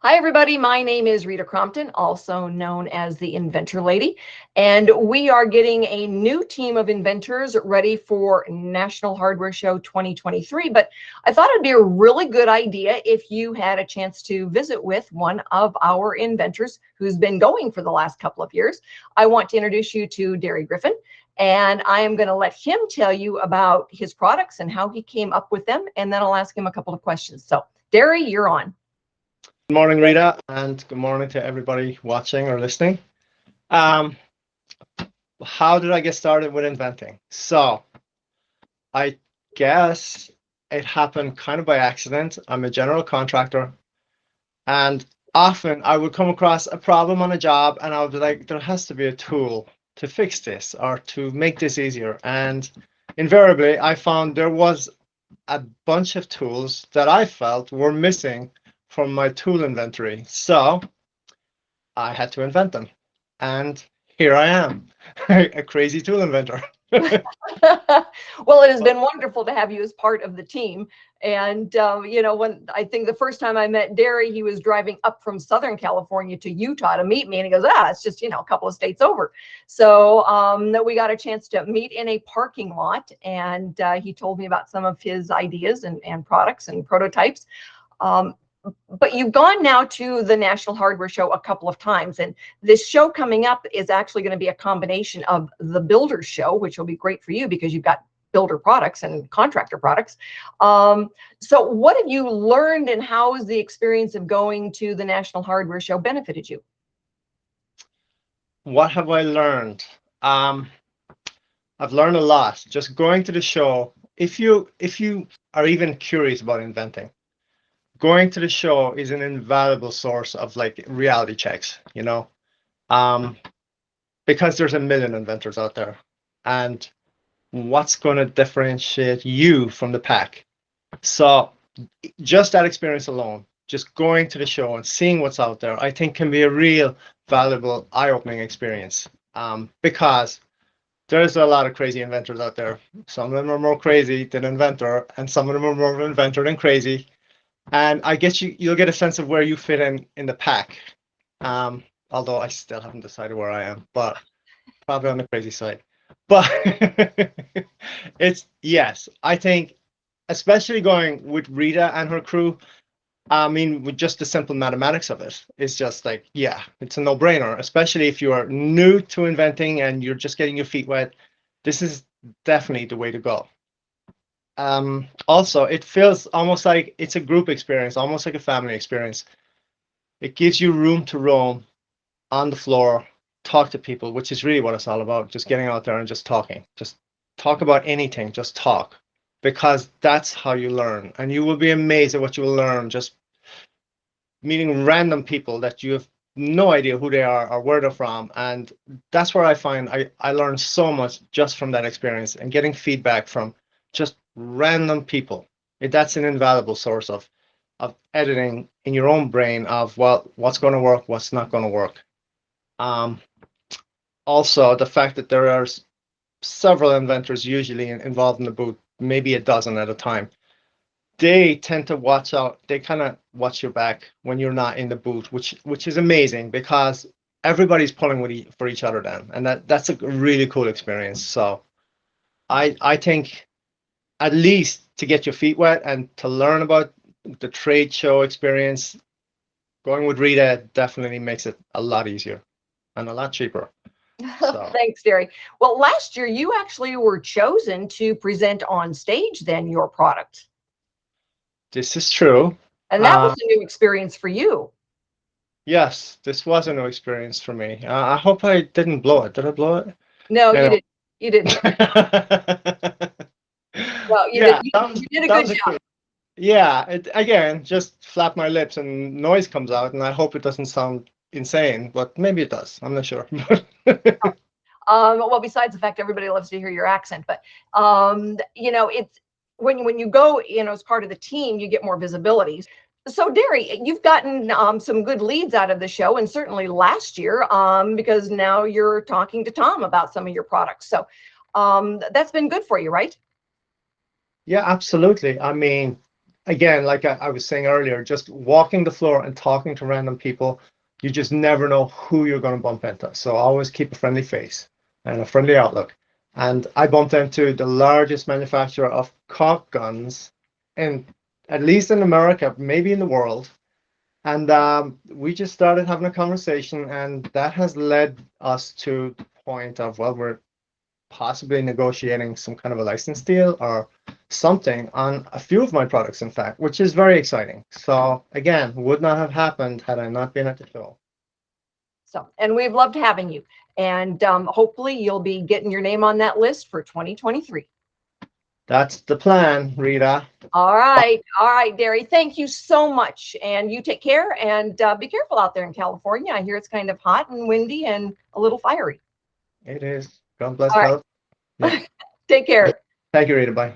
Hi, everybody. My name is Rita Crompton, also known as the Inventor Lady, and we are getting a new team of inventors ready for National Hardware Show 2023. But I thought it'd be a really good idea if you had a chance to visit with one of our inventors who's been going for the last couple of years. I want to introduce you to Derry Griffin, and I am going to let him tell you about his products and how he came up with them, and then I'll ask him a couple of questions. So, Derry, you're on. Good morning, Rita, and good morning to everybody watching or listening. Um, how did I get started with inventing? So, I guess it happened kind of by accident. I'm a general contractor, and often I would come across a problem on a job, and I would be like, there has to be a tool to fix this or to make this easier. And invariably, I found there was a bunch of tools that I felt were missing from my tool inventory. So, I had to invent them. And here I am, a crazy tool inventor. Well, it has been wonderful to have you as part of the team. And, when I think the first time I met Derry, he was driving up from Southern California to Utah to meet me. And he goes, it's just, a couple of states over. So we got a chance to meet in a parking lot. And he told me about some of his ideas and products and prototypes. Um, but you've gone now to the National Hardware Show a couple of times, and this show coming up is actually going to be a combination of the Builder Show, which will be great for you because you've got builder products and contractor products. So what have you learned, and how has the experience of going to the National Hardware Show benefited you? What have I learned? I've learned a lot just going to the show. If you are even curious about inventing, going to the show is an invaluable source of like reality checks, um, because there's a million inventors out there, and what's going to differentiate you from the pack? So just that experience alone, just going to the show and seeing what's out there, I think can be a real valuable, eye-opening experience. Because there's a lot of crazy inventors out there. Some of them are more crazy than inventor, and some of them are more inventor than crazy. And I guess you'll get a sense of where you fit in the pack. Although I still haven't decided where I am, but probably on the crazy side. But yes, I think especially going with Rita and her crew, I mean, with just the simple mathematics of it, it's just like, yeah, it's a no-brainer, especially if you are new to inventing and you're just getting your feet wet. This is definitely the way to go. Also, it feels almost like it's a group experience, almost like a family experience. It gives you room to roam on the floor, talk to people, which is really what it's all about. Just getting out there and just talking. Just talk about anything, just talk, because that's how you learn. And you will be amazed at what you will learn just meeting random people that you have no idea who they are or where they're from. And that's where I find I learn so much just from that experience and getting feedback from just random people. That's an invaluable source of editing in your own brain of, well, what's going to work, what's not going to work. Um, Also, the fact that there are several inventors usually involved in the booth, maybe a dozen at a time, they tend to watch out. They kind of watch your back when you're not in the booth, which is amazing because everybody's pulling for each other then, and that's a really cool experience. So I think at least to get your feet wet and to learn about the trade show experience, going with Rita definitely makes it a lot easier and a lot cheaper. So Thanks, Derry. Well, last year you actually were chosen to present on stage then your product. this is true. And that was a new experience for you. Yes, this was a new experience for me. I hope I didn't blow it. Did I blow it? No, you Anyway. didn't. You didn't. Well, you did. Yeah, You did a that good was a job. cool. Yeah, again, just flap my lips and noise comes out, and I hope it doesn't sound insane, but maybe it does. I'm not sure. Well, besides the fact everybody loves to hear your accent, but it's when you go, as part of the team, you get more visibility. So, Derry, you've gotten some good leads out of the show, and certainly last year, because now you're talking to Tom about some of your products. So, that's been good for you, right? Yeah, absolutely. I mean, again, like I was saying earlier, just walking the floor and talking to random people, you just never know who you're going to bump into. So always keep a friendly face and a friendly outlook. And I bumped into the largest manufacturer of caulk guns in, at least in America, maybe in the world. And we just started having a conversation, and that has led us to the point of, well, we're possibly negotiating some kind of a license deal or something on a few of my products, in fact, which is very exciting. So again, would not have happened had I not been at the show. So, and we've loved having you. And hopefully you'll be getting your name on that list for 2023. That's the plan, Rita. All right. All right, Derry. Thank you so much. And you take care and be careful out there in California. I hear it's kind of hot and windy and a little fiery. It is. God bless All right. health. Yeah. Take care. Thank you, Rita. Bye.